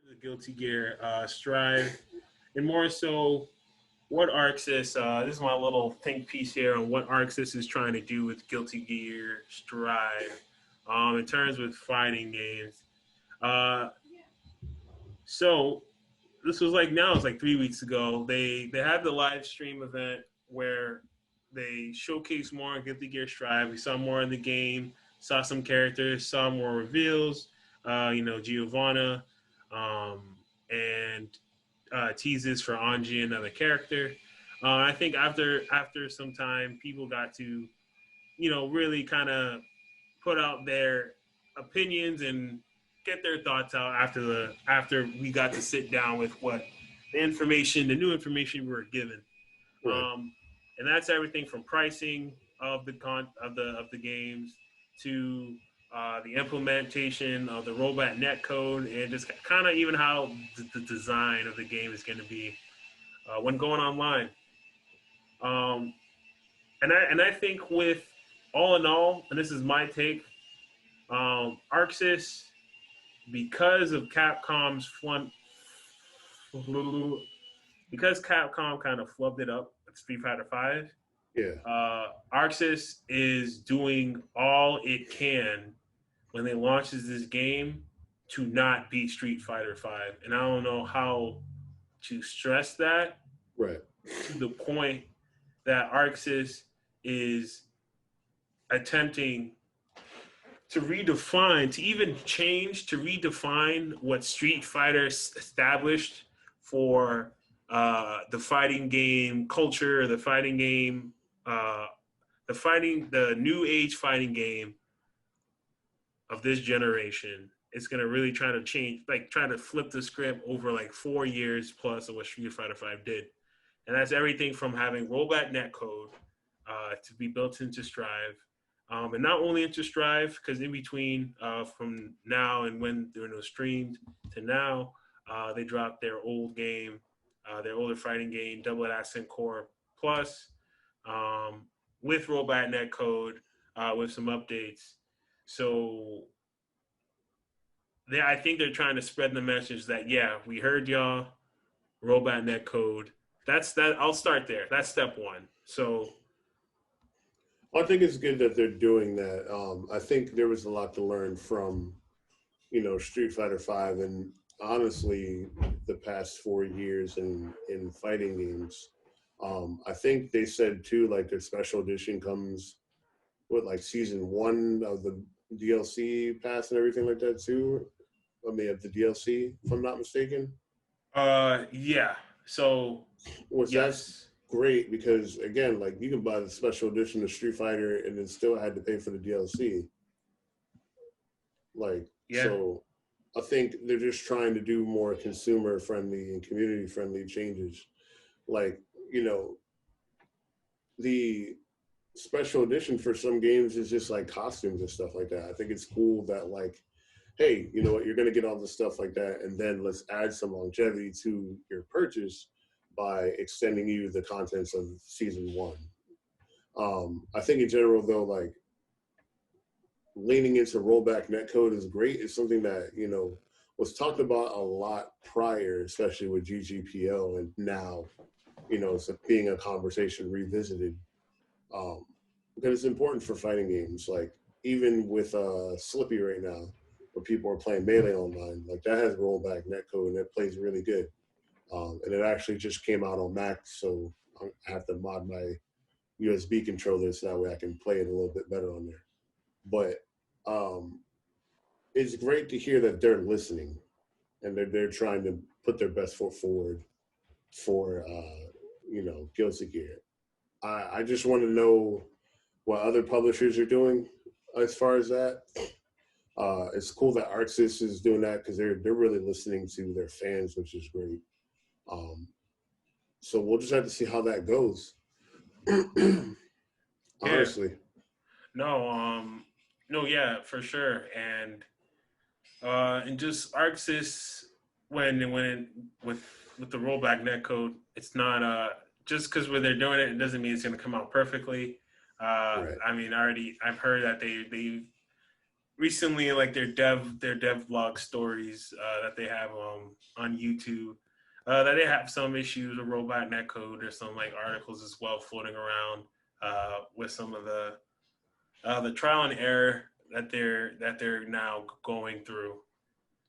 the Guilty Gear Strive, and more so what ArcSys. This is my little think piece here on what ArcSys is trying to do with Guilty Gear Strive, in terms with fighting games. Uh, so this was like now it's like 3 weeks ago. They had the live stream event where they showcased more on Guilty Gear Strive. We saw more in the game, saw some characters, saw more reveals. Giovanna, and teases for Anji, another character. I think after some time, people got to really kind of put out their opinions and get their thoughts out after we got to sit down with what the new information we were given. Right. And that's everything from pricing of the games to the implementation of the robot net code, and just kind of even how the design of the game is going to be when going online. Um, and I think with all in all, and this is my take, ArcSys, because of Capcom's because Capcom kind of flubbed it up with Street Fighter V. Yeah. ArcSys is doing all it can when they launches this game to not beat Street Fighter V, and I don't know how to stress that Right. to the point that ArcSys is attempting to redefine what Street Fighter established for the fighting game culture, the new age fighting game of this generation. It's gonna really try to change, like try to flip the script over like 4 years plus of what Street Fighter V did, and that's everything from having rollback netcode to be built into Strive, and not only into Strive, because in between from now and when it was streamed to now, they dropped their their older fighting game, Double Accent Core Plus, with rollback netcode, with some updates. So I think they're trying to spread the message that we heard y'all, rollback netcode. That's that. I'll start there. That's step one. So I think it's good that they're doing that. I think there was a lot to learn from, Street Fighter V, and honestly, the past 4 years in fighting games. I think they said too, like their special edition comes with like season 1 of the DLC pass and everything like that too. I mean, of the DLC, if I'm not mistaken. yeah. So Which yes. that's great because again, like you can buy the special edition of Street Fighter and then still had to pay for the DLC. Like, Yeah. So I think they're just trying to do more consumer friendly and community friendly changes. Like, the special edition for some games is just like costumes and stuff like that. I think it's cool that like, hey, you know what, you're going to get all this stuff like that, and then let's add some longevity to your purchase by extending you the contents of season 1. I think in general though, like leaning into rollback netcode is great. It's something that, was talked about a lot prior, especially with GGPO, and now, it's being a conversation revisited. Because it's important for fighting games. Like even with Slippy right now, where people are playing Melee online, like that has rollback netcode and it plays really good. And it actually just came out on Mac, so I have to mod my USB controller so that way I can play it a little bit better on there. But it's great to hear that they're listening and they're trying to put their best foot forward for Guilty Gear. I just want to know what other publishers are doing as far as that. It's cool that ArcSys is doing that because they're really listening to their fans, which is great. So we'll just have to see how that goes. Honestly. No, yeah, for sure. And just ArcSys with the rollback netcode, it's not just because when they're doing it doesn't mean it's going to come out perfectly. Right. I mean, I've heard that recently, like their dev blog stories that they have on YouTube, that they have some issues with robot netcode. There's some like articles as well floating around with some of the trial and error that they're now going through,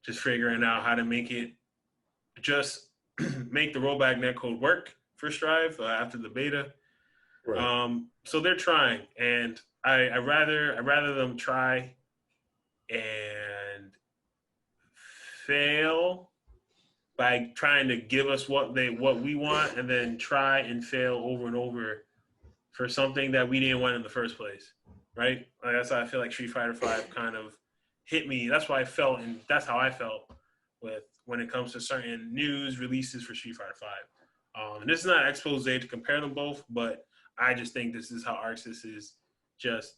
just figuring out how to make it just make the rollback netcode work for Strive after the beta. Right. So they're trying, and I rather them try and fail by trying to give us what we want, and then try and fail over and over for something that we didn't want in the first place, right? Like that's how I feel like Street Fighter V kind of hit me. That's why I felt, and that's how I felt with when it comes to certain news releases for Street Fighter V. And this is not an expose to compare them both, but I just think this is how ArcSys is just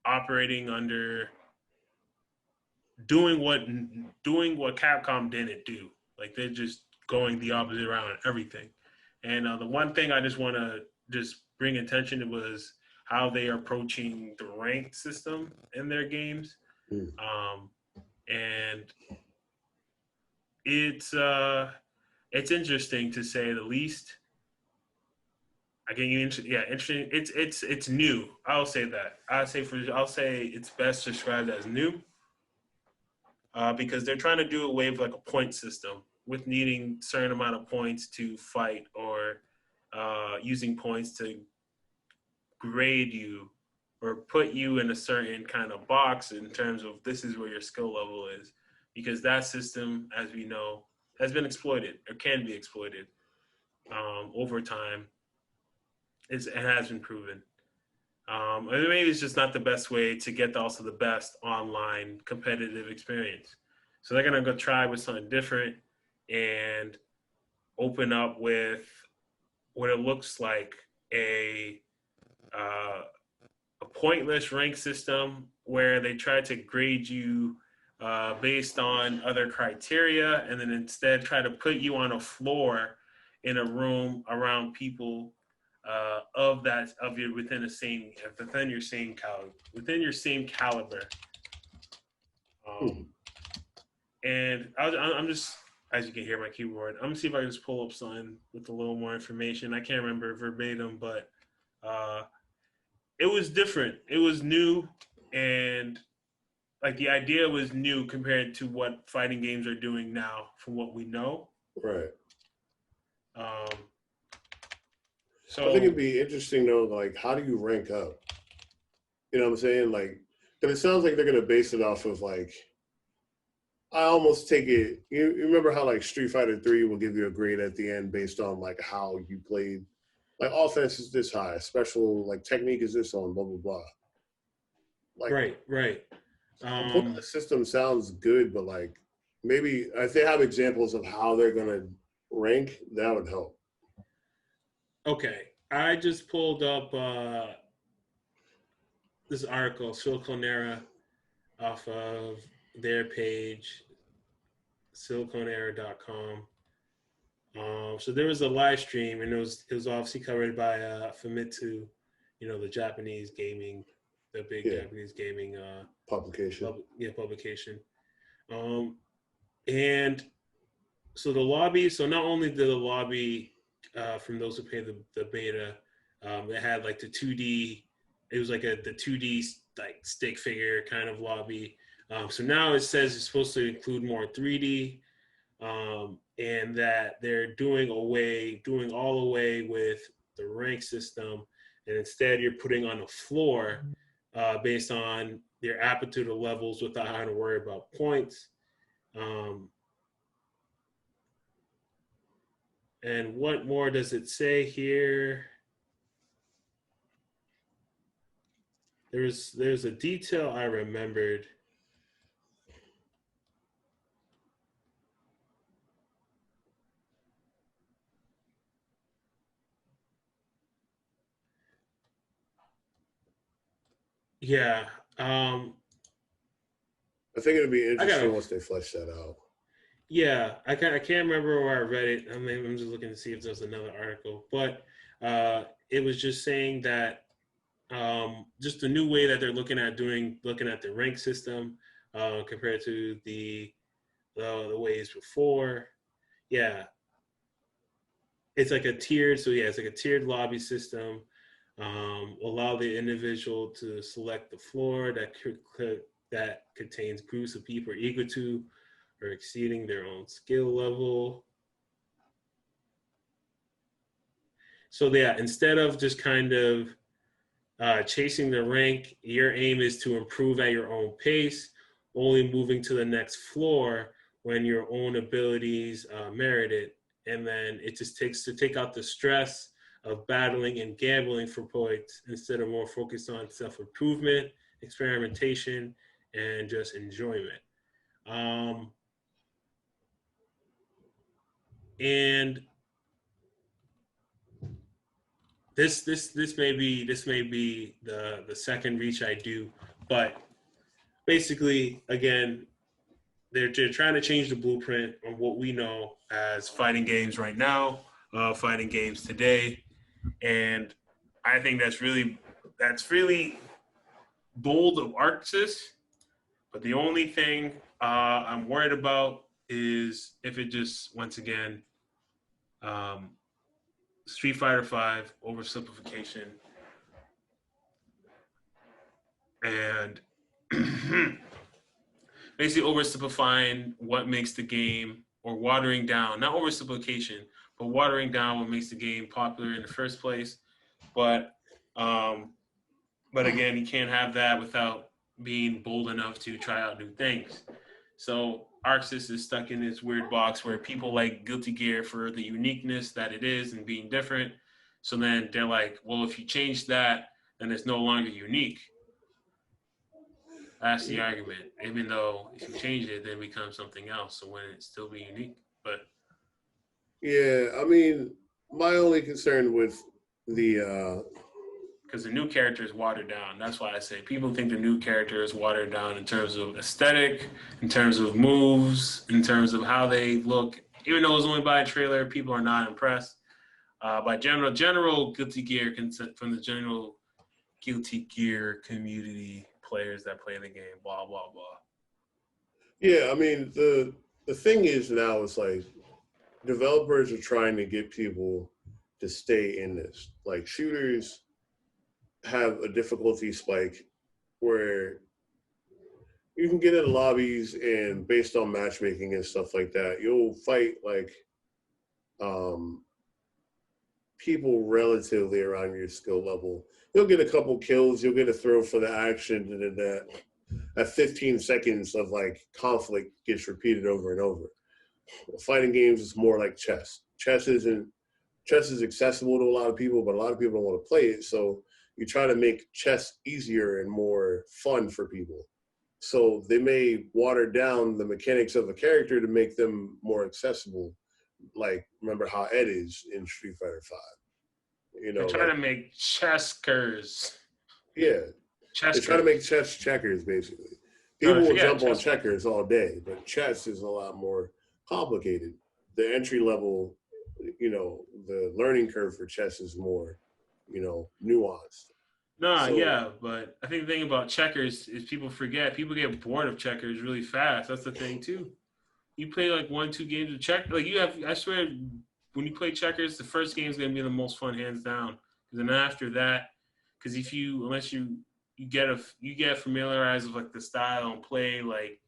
operating under doing what Capcom didn't do. Like they're just going the opposite route on everything. And the one thing I just want to just bring attention to was how they are approaching the ranked system in their games. And it's interesting to say the least. Again, interesting. It's new. I'll say that. I'll say it's best described as new. Because they're trying to do away with like a point system with needing certain amount of points to fight, or using points to grade you or put you in a certain kind of box in terms of this is where your skill level is, because that system, as we know, has been exploited or can be exploited over time. It has been proven. And maybe it's just not the best way to get also the best online competitive experience. So they're gonna go try with something different and open up with what it looks like a pointless rank system where they try to grade you based on other criteria, and then instead try to put you on a floor in a room around people of your within your same caliber. And I'm just, as you can hear my keyboard, I'm gonna see if I can just pull up something with a little more information. I can't remember verbatim, but it was different. It was new, and like the idea was new compared to what fighting games are doing now, from what we know. Right. So I think it'd be interesting though, like how do you rank up? You know what I'm saying? Like, because it sounds like they're gonna base it off of like, I almost take it. You remember how like Street Fighter 3 will give you a grade at the end based on like how you played. Like offense is this high, special like technique is this on, blah blah blah. Like right. the system sounds good, but like maybe if they have examples of how they're gonna rank, that would help. Okay, I just pulled up this article, Siliconera, off of their page, siliconera.com. So there was a live stream, and it was obviously covered by Famitsu, the Japanese gaming, the big Japanese gaming publication. Publication. And so the lobby. So not only did the lobby, from those who paid the beta, it had like the 2D. It was like the 2D like stick figure kind of lobby. So now it says it's supposed to include more 3D. And that they're doing all away with the rank system, and instead you're putting on a floor based on your aptitude levels without having to worry about points. And what more does it say here? There's a detail I remembered. Yeah. I think it'd be interesting once they flesh that out. Yeah, I can't remember where I read it. I'm just looking to see if there's another article, but it was just saying that just the new way that they're looking at the rank system compared to the ways before. Yeah, it's like a tiered. So yeah, it's like a tiered lobby system. Allow the individual to select the floor that contains groups of people equal to or exceeding their own skill level. So yeah, instead of just kind of chasing the rank, your aim is to improve at your own pace, only moving to the next floor when your own abilities merit it. And then it just takes to take out the stress of battling and gambling for points instead of more focused on self-improvement, experimentation, and just enjoyment. Um, and this may be the second reach I do, but basically, again, they're trying to change the blueprint on what we know as fighting games right now, fighting games today, and I think that's really bold of ArcSys. But the only thing I'm worried about is if it just once again um, Street Fighter V oversimplification and basically oversimplifying what makes the game, or watering down, not oversimplification, but watering down what makes the game popular in the first place. But um, but again, you can't have that without being bold enough to try out new things. So ArcSys is stuck in this weird box where people like Guilty Gear for the uniqueness that it is and being different. So then they're like, well, if you change that, then it's no longer unique. That's the argument. Even though if you change it, then it becomes something else. So when it still be unique, but Yeah, I mean, my only concern with the because the new character is watered down. That's why I say people think the new character is watered down in terms of aesthetic, in terms of moves, in terms of how they look. Even though it's only by a trailer, people are not impressed. By general Guilty Gear from the general Guilty Gear community players that play the game. Blah blah blah. yeah, I mean the thing is now it's like developers are trying to get people to stay in this. Like shooters have a difficulty spike where you can get in lobbies and based on matchmaking and stuff like that, you'll fight like um, people relatively around your skill level. You'll get a couple kills, you'll get a throw for the action, and then that 15 seconds of like conflict gets repeated over and over. Fighting games is more like chess. Chess is accessible to a lot of people, but a lot of people don't want to play it. So you try to make chess easier and more fun for people. So they may water down the mechanics of a character to make them more accessible. Like remember how Ed is in Street Fighter V. You They're know, trying like to make checkers. yeah, they try to Cheskers. make chess checkers basically. No, People will forget jump on chess. checkers all day, but chess is a lot more complicated. The entry level, you know, the learning curve for chess is more, you know, nuanced. Nah, So yeah, but I think the thing about checkers is people forget. People get bored of checkers really fast. That's the thing too. You play like 1, 2 games of check. Like you have, I swear, when you play checkers, the first game is gonna be the most fun, hands down. Because then after that, because if you, unless you get familiarized with like the style and play, like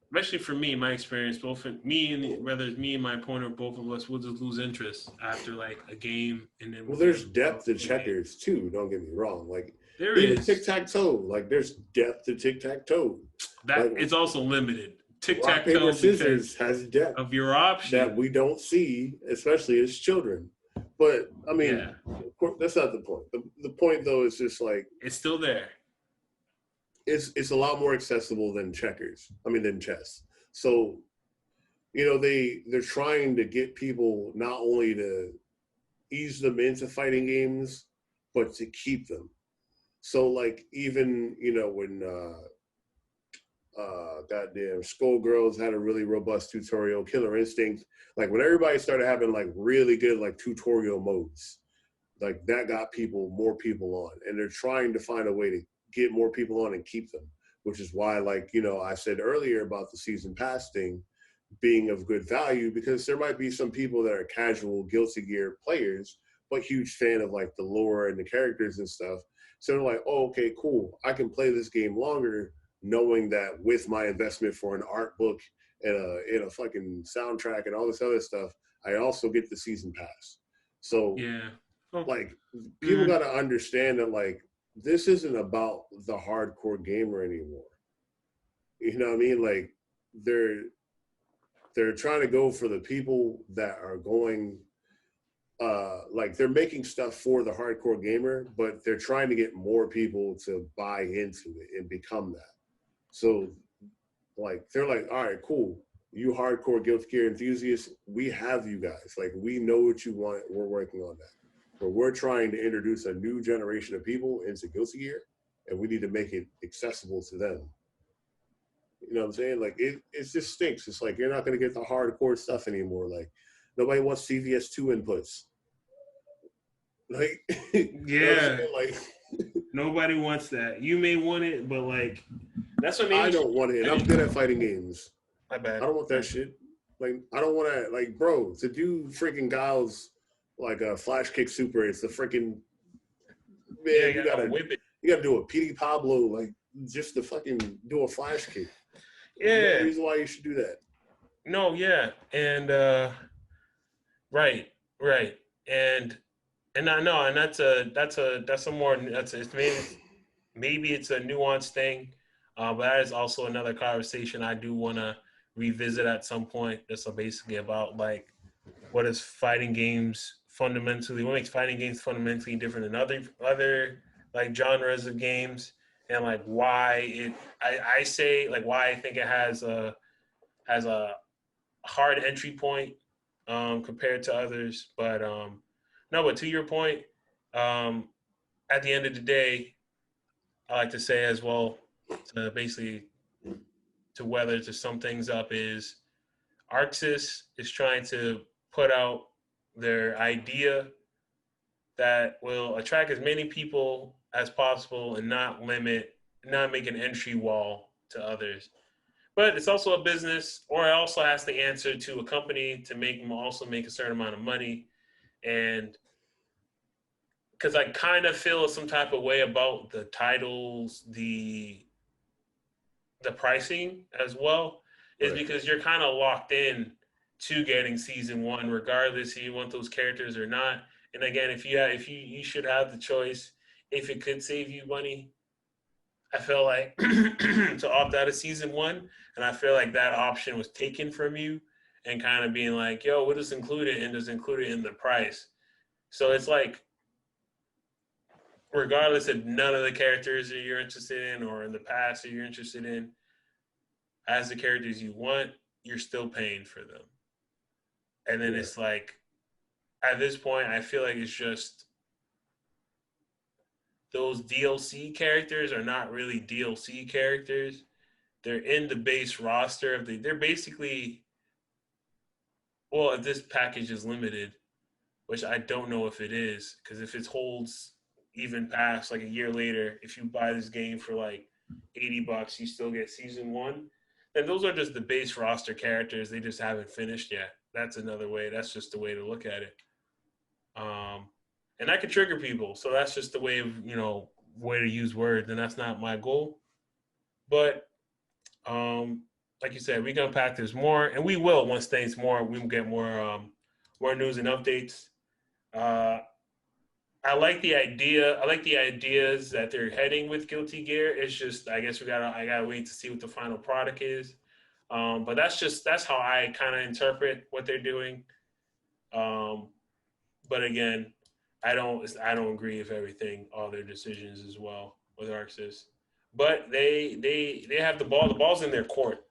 especially for me, my experience, both me and whether it's me and my opponent, or both of us, we'll just lose interest after like a game, and then well, we'll there's get depth to game. checkers too. Don't get me wrong. Like There even is tic tac toe, like there's depth to tic tac toe. that. Like It's also limited tic rock tac paper toe because scissors has depth of your that we option. don't see, especially as children. But I mean, Yeah, of course, that's not the point. The point though is just like it's still there. it's a lot more accessible than checkers. I mean, than chess. So you know they're trying to get people not only to ease them into fighting games, but to keep them. So like even you know when goddamn Skullgirls had a really robust tutorial, Killer Instinct, like when everybody started having like really good like tutorial modes, like that got more people on, and they're trying to find a way to get more people on and keep them. which is why, like, you know, I said earlier about the season pass thing being of good value, because there might be some people that are casual Guilty Gear players, but huge fan of like the lore and the characters and stuff. So they're like, oh, okay, cool. I can play this game longer, knowing that with my investment for an art book and a fucking soundtrack and all this other stuff, I also get the season pass. So Yeah. Oh. like people got to understand that like this isn't about the hardcore gamer anymore. You know what I mean? Like they're trying to go for the people that are going like they're making stuff for the hardcore gamer, but they're trying to get more people to buy into it and become that. So like they're like, all right, cool. You hardcore Guilty Gear enthusiasts, we have you guys. Like we know what you want. We're working on that. But we're trying to introduce a new generation of people into Guilty Gear, and we need to make it accessible to them. You know what I'm saying? Like it just stinks. It's like you're not going to get the hardcore stuff anymore. Like nobody wants CVS2 inputs. Like Yeah. like Nobody wants that. You may want it, but like that's what I don't want it. And I'm good at fighting games. My bad. I don't want that shit. Like I don't want to like, bro, to do freaking Guile's like a flash kick super. It's the freaking man. Yeah, you gotta whip it. You gotta do a PD Pablo like just to fucking do a flash kick. Yeah. No reason why you should do that. No, yeah, and right, and I know, and that's maybe it's a nuanced thing, but that is also another conversation I do want to revisit at some point. That's basically about like what is fighting games fundamentally, what makes fighting games fundamentally different than other like genres of games, and like why I say like why I think it has a hard entry point compared to others. But no, but to your point, at the end of the day, I like to say as well to basically to whether to sum things up is ArcSys is trying to put out their idea that will attract as many people as possible and not make an entry wall to others. But it's also a business, or it also has to answer to a company to make them also make a certain amount of money. And because I kind of feel some type of way about the titles, the pricing as well, is because you're kind of locked in to getting season one, regardless if you want those characters or not. And again, if you should have the choice, if it could save you money, I feel like to opt out of season one, and I feel like that option was taken from you, and kind of being like, "Yo, what is included?" and is included in the price. So it's like, regardless if none of the characters that you're interested in, or in the past that you're interested in, as the characters you want, you're still paying for them. And then it's like, at this point, I feel like it's just those DLC characters are not really DLC characters. They're in the base roster of they're basically, well, if this package is limited, which I don't know if it is, because if it holds even past like a year later, if you buy this game for like $80, you still get season one. And those are just the base roster characters. They just haven't finished yet. That's another way. That's just the way to look at it. And that could trigger people. So that's just the way of, way to use words. And that's not my goal. But like you said, we can unpack this more, and we will once things more. We will get more news and updates. I like the idea. I like the ideas that they're heading with Guilty Gear. It's just, I guess I gotta wait to see what the final product is. But that's how I kind of interpret what they're doing. But again, I don't agree with everything, all their decisions as well with ArcSys. But they have the ball. The ball's in their court.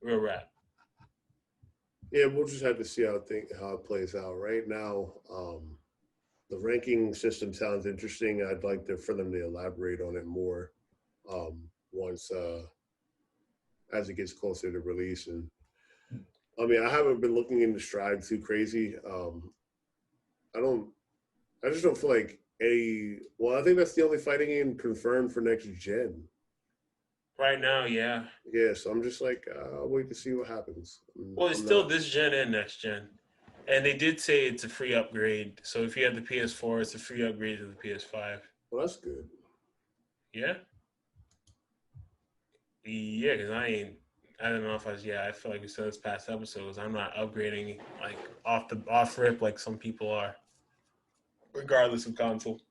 Real rap. Yeah, we'll just have to see how it plays out. Right now, the ranking system sounds interesting. I'd like for them to elaborate on it more once as it gets closer to release. And I mean, I haven't been looking into Stride too crazy. I just don't feel like I think that's the only fighting game confirmed for next gen. Right now, yeah. Yeah, so I'm just like, I'll wait to see what happens. Well, it's I'm still not. this gen and next gen. And they did say it's a free upgrade. So if you have the PS4, it's a free upgrade to the PS5. Well, that's good. Yeah? Yeah, because I don't know if I was, yeah, I feel like we said this past episodes. I'm not upgrading like off rip like some people are, regardless of console.